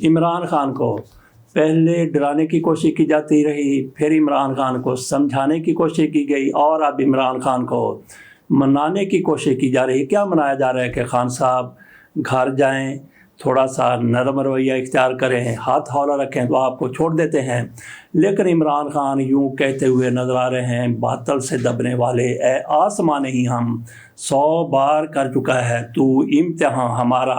عمران خان کو پہلے ڈرانے کی کوشش کی جاتی رہی، پھر عمران خان کو سمجھانے کی کوشش کی گئی، اور اب عمران خان کو منانے کی کوشش کی جا رہی ہے۔ کیا منایا جا رہا ہے کہ خان صاحب گھر جائیں، تھوڑا سا نرم رویہ اختیار کریں، ہاتھ ہولا رکھیں تو آپ کو چھوڑ دیتے ہیں۔ لیکن عمران خان یوں کہتے ہوئے نظر آ رہے ہیں، باطل سے دبنے والے اے آسماں نہیں ہم 100 بار کر چکا ہے تو امتحان ہمارا۔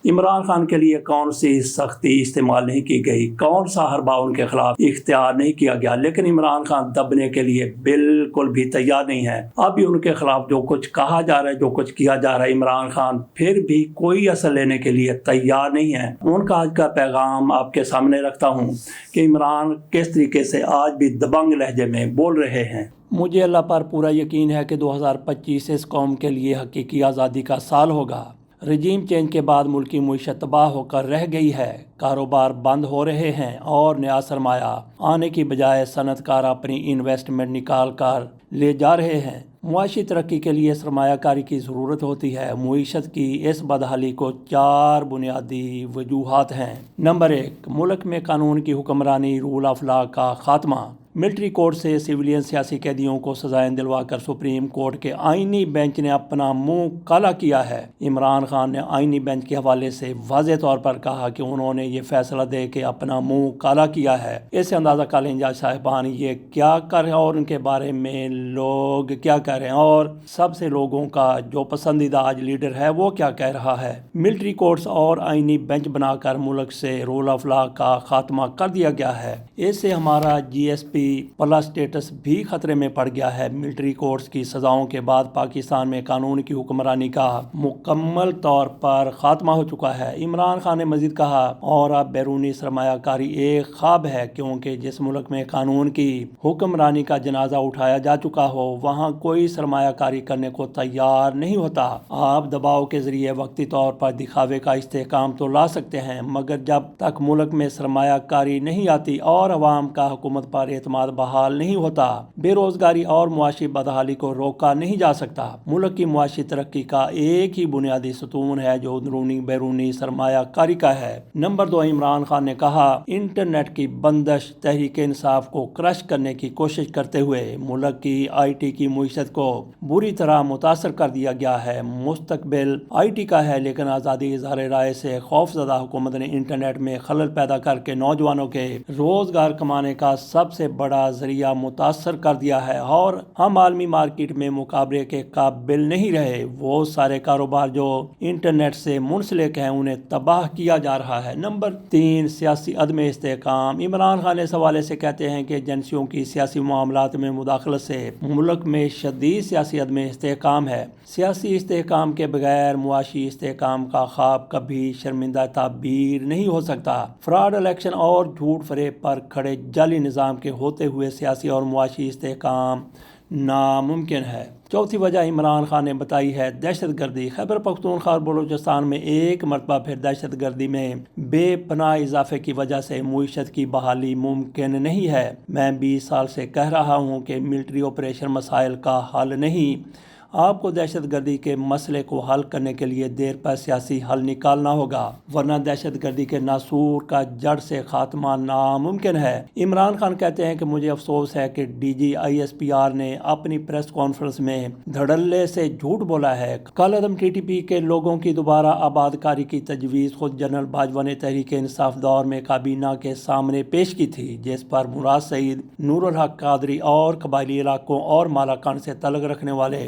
عمران خان کے لیے کون سی سختی استعمال نہیں کی گئی، کون سا حربہ ان کے خلاف اختیار نہیں کیا گیا، لیکن عمران خان دبنے کے لیے بالکل بھی تیار نہیں ہے۔ اب بھی ان کے خلاف جو کچھ کہا جا رہا ہے، جو کچھ کیا جا رہا ہے، عمران خان پھر بھی کوئی اثر لینے کے لیے تیار نہیں ہے۔ ان کا آج کا پیغام آپ کے سامنے رکھتا ہوں کہ عمران کس طریقے سے آج بھی دبنگ لہجے میں بول رہے ہیں۔ مجھے اللہ پر پورا یقین ہے کہ 2025 اس قوم کے لیے حقیقی آزادی کا سال ہوگا۔ رجیم چینج کے بعد ملکی معیشت تباہ ہو کر رہ گئی ہے، کاروبار بند ہو رہے ہیں اور نیا سرمایہ آنے کی بجائے صنعت کار اپنی انویسٹمنٹ نکال کر لے جا رہے ہیں۔ معاشی ترقی کے لیے سرمایہ کاری کی ضرورت ہوتی ہے۔ معیشت کی اس بدحالی کو 4 بنیادی وجوہات ہیں۔ نمبر 1، ملک میں قانون کی حکمرانی، رول آف لا کا خاتمہ۔ ملٹری کورٹ سے سویلین سیاسی قیدیوں کو سزائیں دلوا کر سپریم کورٹ کے آئینی بینچ نے اپنا منہ کالا کیا ہے۔ عمران خان نے آئینی بینچ کے حوالے سے واضح طور پر کہا کہ انہوں نے یہ فیصلہ دے کے اپنا منہ کالا کیا ہے۔ اس سے اندازہ کر لیں جج صاحبان یہ کیا کر رہے ہیں اور ان کے بارے میں لوگ کیا کہہ رہے ہیں، اور سب سے لوگوں کا جو پسندیدہ آج لیڈر ہے وہ کیا کہہ رہا ہے۔ ملٹری کورٹس اور آئینی بینچ بنا کر ملک سے رول آف لا کا خاتمہ کر دیا گیا ہے۔ اس سے ہمارا GSP پلس سٹیٹس بھی خطرے میں پڑ گیا ہے۔ ملٹری کورٹس کی سزاؤں کے بعد پاکستان میں قانون کی حکمرانی کا مکمل طور پر خاتمہ ہو چکا ہے۔ عمران خان نے مزید کہا، اور اب بیرونی سرمایہ کاری ایک خواب ہے، کیونکہ جس ملک میں قانون کی حکمرانی کا جنازہ اٹھایا جا چکا ہو وہاں کوئی سرمایہ کاری کرنے کو تیار نہیں ہوتا۔ آپ دباؤ کے ذریعے وقتی طور پر دکھاوے کا استحکام تو لا سکتے ہیں، مگر جب تک ملک میں سرمایہ کاری نہیں آتی اور عوام کا حکومت پر اعتماد بحال نہیں ہوتا، بے روزگاری اور معاشی بدحالی کو روکا نہیں جا سکتا۔ ملک کی معاشی ترقی کا ایک ہی بنیادی ستون ہے جو اندرونی بیرونی سرمایہ کاری کا ہے۔ نمبر 2، عمران خان نے کہا، انٹرنیٹ کی بندش تحریک انصاف کو کرش کرنے کی کوشش کرتے ہوئے ملک کی IT کی معیشت کو بری طرح متاثر کر دیا گیا ہے۔ مستقبل IT کا ہے، لیکن آزادی اظہار رائے سے خوف زدہ حکومت نے انٹرنیٹ میں خلل پیدا کر کے نوجوانوں کے روزگار کمانے کا سب سے بڑا ذریعہ متاثر کر دیا ہے، اور ہم عالمی مارکیٹ میں مقابلے کے قابل نہیں رہے۔ وہ سارے کاروبار جو انٹرنیٹ سے منسلک ہیں انہیں تباہ کیا جا رہا ہے۔ نمبر 3، سیاسی عدم استحکام۔ عمران خان اس حوالے سے کہتے ہیں کہ ایجنسیوں کی سیاسی معاملات میں مداخلت سے ملک میں شدید سیاسی عدم استحکام ہے۔ سیاسی استحکام کے بغیر معاشی استحکام کا خواب کبھی شرمندہ تعبیر نہیں ہو سکتا۔ فراڈ الیکشن اور جھوٹ فریب پر کھڑے جعلی نظام کے ہوتے ہوئے سیاسی اور معاشی استحکام ناممکن ہے۔ چوتھی وجہ عمران خان نے بتائی ہے دہشت گردی۔ خیبر پختونخوا اور بلوچستان میں ایک مرتبہ پھر دہشت گردی میں بے پناہ اضافے کی وجہ سے معیشت کی بحالی ممکن نہیں ہے۔ میں 20 سال سے کہہ رہا ہوں کہ ملٹری آپریشن مسائل کا حل نہیں، آپ کو دہشت گردی کے مسئلے کو حل کرنے کے لیے دیر پر سیاسی حل نکالنا ہوگا، ورنہ دہشت گردی کے ناسور کا جڑ سے خاتمہ ناممکن ہے۔ عمران خان کہتے ہیں کہ مجھے افسوس ہے کہ DG ISPR نے اپنی پریس کانفرنس میں دھڑلے سے جھوٹ بولا ہے۔ کل عدم TTP کے لوگوں کی دوبارہ آباد کاری کی تجویز خود جنرل باجوہ نے تحریک انصاف دور میں کابینہ کے سامنے پیش کی تھی، جس پر مراد سعید، نور الحق قادری اور قبائلی علاقوں اور مالاکنڈ سے تعلق رکھنے والے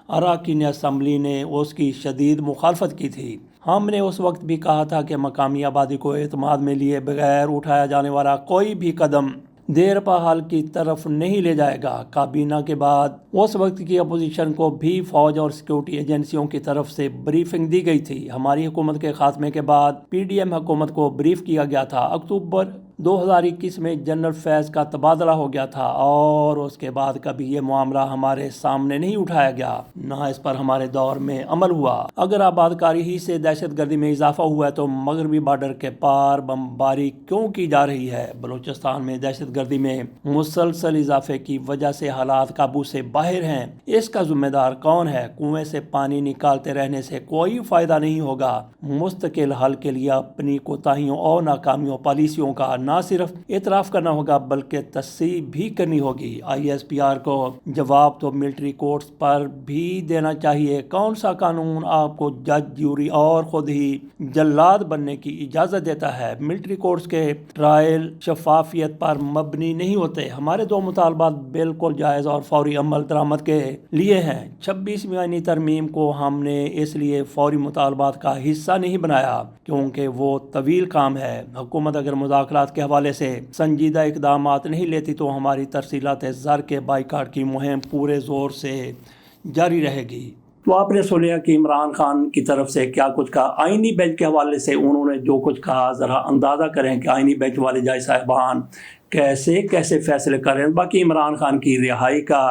اراکین اسمبلی نے اس کی شدید مخالفت کی تھی۔ ہم نے اس وقت بھی کہا تھا کہ مقامی آبادی کو اعتماد میں لیے بغیر اٹھایا جانے والا کوئی بھی قدم دیرپا حل کی طرف نہیں لے جائے گا۔ کابینہ کے بعد اس وقت کی اپوزیشن کو بھی فوج اور سیکورٹی ایجنسیوں کی طرف سے بریفنگ دی گئی تھی۔ ہماری حکومت کے خاتمے کے بعد PDM حکومت کو بریف کیا گیا تھا۔ اکتوبر 2021 میں جنرل فیض کا تبادلہ ہو گیا تھا اور اس کے بعد کبھی یہ معاملہ ہمارے سامنے نہیں اٹھایا گیا، نہ اس پر ہمارے دور میں عمل ہوا۔ اگر آباد کاری ہی سے دہشت گردی میں اضافہ ہوا ہے تو مغربی بارڈر کے پار بمباری کیوں کی جا رہی ہے؟ بلوچستان میں دہشت گردی میں مسلسل اضافے کی وجہ سے حالات قابو سے باہر ہیں۔ اس کا ذمہ دار کون ہے؟ کنویں سے پانی نکالتے رہنے سے کوئی فائدہ نہیں ہوگا۔ مستقل حل کے لیے اپنی کوتاہیوں اور ناکامیوں پالیسیوں کا نہ صرف اعتراف کرنا ہوگا بلکہ تصحیح بھی کرنی ہوگی۔ ISPR کو جواب تو ملٹری کورٹس پر بھی دینا چاہیے۔ کون سا قانون آپ کو جج، جیوری اور خود ہی جلاد بننے کی اجازت دیتا ہے؟ ملٹری کورٹس کے ٹرائل شفافیت پر مبنی نہیں ہوتے۔ ہمارے دو مطالبات بالکل جائز اور فوری عمل درآمد کے لیے ہیں۔ 26ویں آئینی ترمیم کو ہم نے اس لیے فوری مطالبات کا حصہ نہیں بنایا کیونکہ وہ طویل کام ہے۔ حکومت اگر مذاکرات کے حوالے سے سنجیدہ اقدامات نہیں لیتی تو ہماری ترسیلات زر کے بائیکاٹ کی مہم پورے زور سے جاری رہے گی۔ تو آپ نے سنیا کہ عمران خان کی طرف سے کیا کچھ کہا۔ آئینی بینچ کے حوالے سے انہوں نے جو کچھ کہا، ذرا اندازہ کریں کہ آئینی بینچ والے جج صاحبان کیسے فیصلے کر رہے ہیں۔ باقی عمران خان کی رہائی کا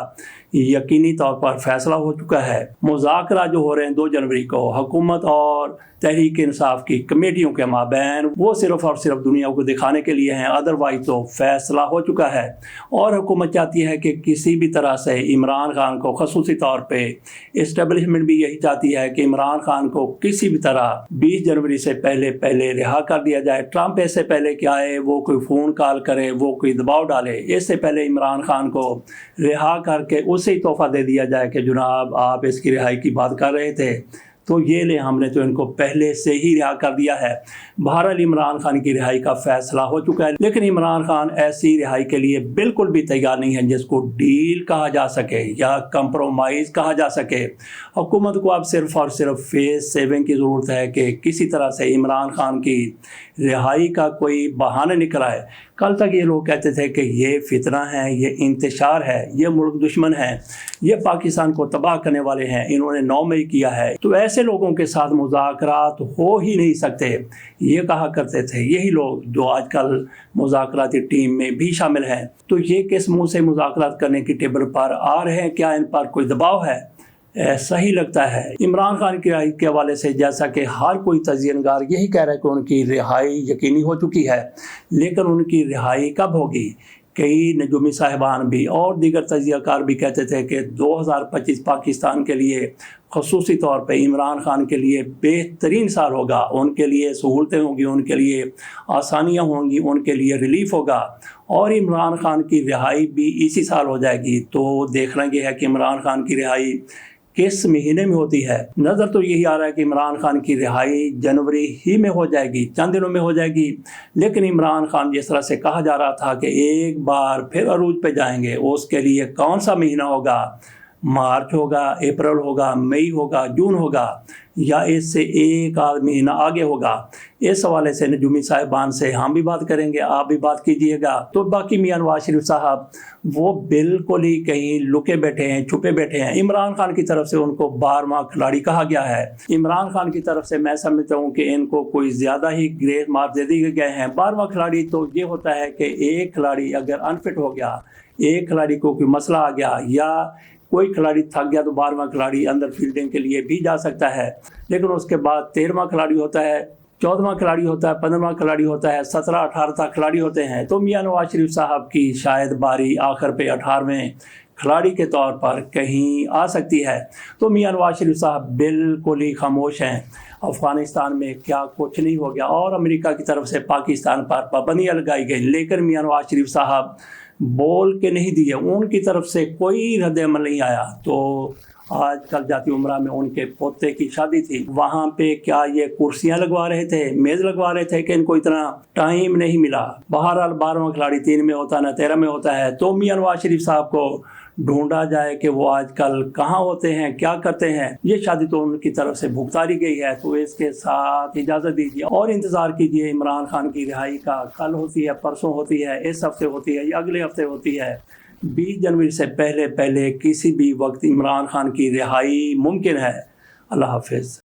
یقینی طور پر فیصلہ ہو چکا ہے۔ مذاکرات جو ہو رہے ہیں 2 جنوری کو حکومت اور تحریک انصاف کی کمیٹیوں کے مابین، وہ صرف اور صرف دنیا کو دکھانے کے لیے ہیں، ادروائز تو فیصلہ ہو چکا ہے۔ اور حکومت چاہتی ہے کہ کسی بھی طرح سے عمران خان کو، خصوصی طور پہ اسٹیبلشمنٹ بھی یہی چاہتی ہے کہ عمران خان کو کسی بھی طرح 20 جنوری سے پہلے رہا کر دیا جائے۔ ٹرمپ اس سے پہلے کہ آئے وہ کوئی فون کال کرے، وہ کوئی دباؤ ڈالے، اس سے پہلے عمران خان کو رہا کر کے اسے ہی تحفہ دے دیا جائے کہ جناب آپ اس کی رہائی کی بات کر رہے تھے تو یہ لیں، ہم نے تو ان کو پہلے سے ہی رہا کر دیا ہے۔ بہرحال عمران خان کی رہائی کا فیصلہ ہو چکا ہے، لیکن عمران خان ایسی رہائی کے لیے بالکل بھی تیار نہیں ہے جس کو ڈیل کہا جا سکے یا کمپرومائز کہا جا سکے۔ حکومت کو اب صرف اور صرف فیس سیونگ کی ضرورت ہے کہ کسی طرح سے عمران خان کی رہائی کا کوئی بہانہ نکل آئے۔ کل تک یہ لوگ کہتے تھے کہ یہ فتنہ ہے، یہ انتشار ہے، یہ ملک دشمن ہے، یہ پاکستان کو تباہ کرنے والے ہیں، انہوں نے 9 مئی کیا ہے تو ایسے لوگوں کے ساتھ مذاکرات ہو ہی نہیں سکتے، یہ کہا کرتے تھے یہی لوگ جو آج کل مذاکراتی ٹیم میں بھی شامل ہیں۔ تو یہ کس منہ سے مذاکرات کرنے کی ٹیبل پر آ رہے ہیں؟ کیا ان پر کوئی دباؤ ہے؟ ایسا ہی لگتا ہے۔ عمران خان کی رہائی کے حوالے سے جیسا کہ ہر کوئی تجزیہ نگار یہی کہہ رہا ہے کہ ان کی رہائی یقینی ہو چکی ہے، لیکن ان کی رہائی کب ہوگی؟ کئی نجومی صاحبان بھی اور دیگر تجزیہ کار بھی کہتے تھے کہ 2025 پاکستان کے لیے، خصوصی طور پہ عمران خان کے لیے بہترین سال ہوگا۔ ان کے لیے سہولتیں ہوں گی، ان کے لیے آسانیاں ہوں گی، ان کے لیے ریلیف ہوگا اور عمران خان کی رہائی بھی اسی سال ہو جائے گی۔ تو دیکھنا یہ ہے کہ عمران خان کی رہائی کس مہینے میں ہوتی ہے۔ نظر تو یہی آ رہا ہے کہ عمران خان کی رہائی جنوری ہی میں ہو جائے گی، چند دنوں میں ہو جائے گی، لیکن عمران خان جس طرح سے کہا جا رہا تھا کہ ایک بار پھر عروج پہ جائیں گے، اس کے لیے کون سا مہینہ ہوگا؟ مارچ ہوگا، اپریل ہوگا، مئی ہوگا، جون ہوگا یا اس سے ایک آدھ مہینہ آگے ہوگا؟ اس حوالے سے نجومی صاحبان سے ہم بھی بات کریں گے، آپ بھی بات کیجئے گا۔ تو باقی میاں نواز شریف صاحب وہ بالکل ہی کہیں لکے بیٹھے ہیں، چھپے بیٹھے ہیں۔ عمران خان کی طرف سے ان کو 12واں کھلاڑی کہا گیا ہے۔ عمران خان کی طرف سے میں سمجھتا ہوں کہ ان کو کوئی زیادہ ہی گریس مارک دے دیے گئے ہیں۔ 12واں کھلاڑی تو یہ ہوتا ہے کہ ایک کھلاڑی اگر انفٹ ہو گیا، ایک کھلاڑی کو کوئی مسئلہ آ گیا یا کوئی کھلاڑی تھک گیا تو 12واں کھلاڑی اندر فیلڈنگ کے لیے بھی جا سکتا ہے، لیکن اس کے بعد 13واں کھلاڑی ہوتا ہے، 14واں کھلاڑی ہوتا ہے، 15واں کھلاڑی ہوتا ہے، 17، 18 تک کھلاڑی ہوتے ہیں۔ تو میاں نواز شریف صاحب کی شاید باری آخر پہ 18ویں کھلاڑی کے طور پر کہیں آ سکتی ہے۔ تو میاں نواز شریف صاحب بالکل ہی خاموش ہیں۔ افغانستان میں کیا کچھ نہیں ہو گیا اور امریکہ کی طرف سے پاکستان پر پابندیاں لگائی گئی، لیکن میاں نواز شریف صاحب بول کے نہیں دیے، ان کی طرف سے کوئی رد عمل نہیں آیا۔ تو آج کل جاتی عمرہ میں ان کے پوتے کی شادی تھی، وہاں پہ کیا یہ کرسیاں لگوا رہے تھے، میز لگوا رہے تھے کہ ان کو اتنا ٹائم نہیں ملا؟ بہرحال 12واں کھلاڑی 3 میں ہوتا ہے نہ 13 میں ہوتا ہے۔ تو میاں نواز شریف صاحب کو ڈھونڈا جائے کہ وہ آج کل کہاں ہوتے ہیں، کیا کرتے ہیں۔ یہ شادی تو ان کی طرف سے بھگتاری گئی ہے، تو اس کے ساتھ اجازت دیجیے اور انتظار کیجیے عمران خان کی رہائی کا۔ کل ہوتی ہے، پرسوں ہوتی ہے، اس ہفتے ہوتی ہے یا اگلے ہفتے ہوتی ہے۔ 20 جنوری سے پہلے کسی بھی وقت عمران خان کی رہائی ممکن ہے۔ اللہ حافظ۔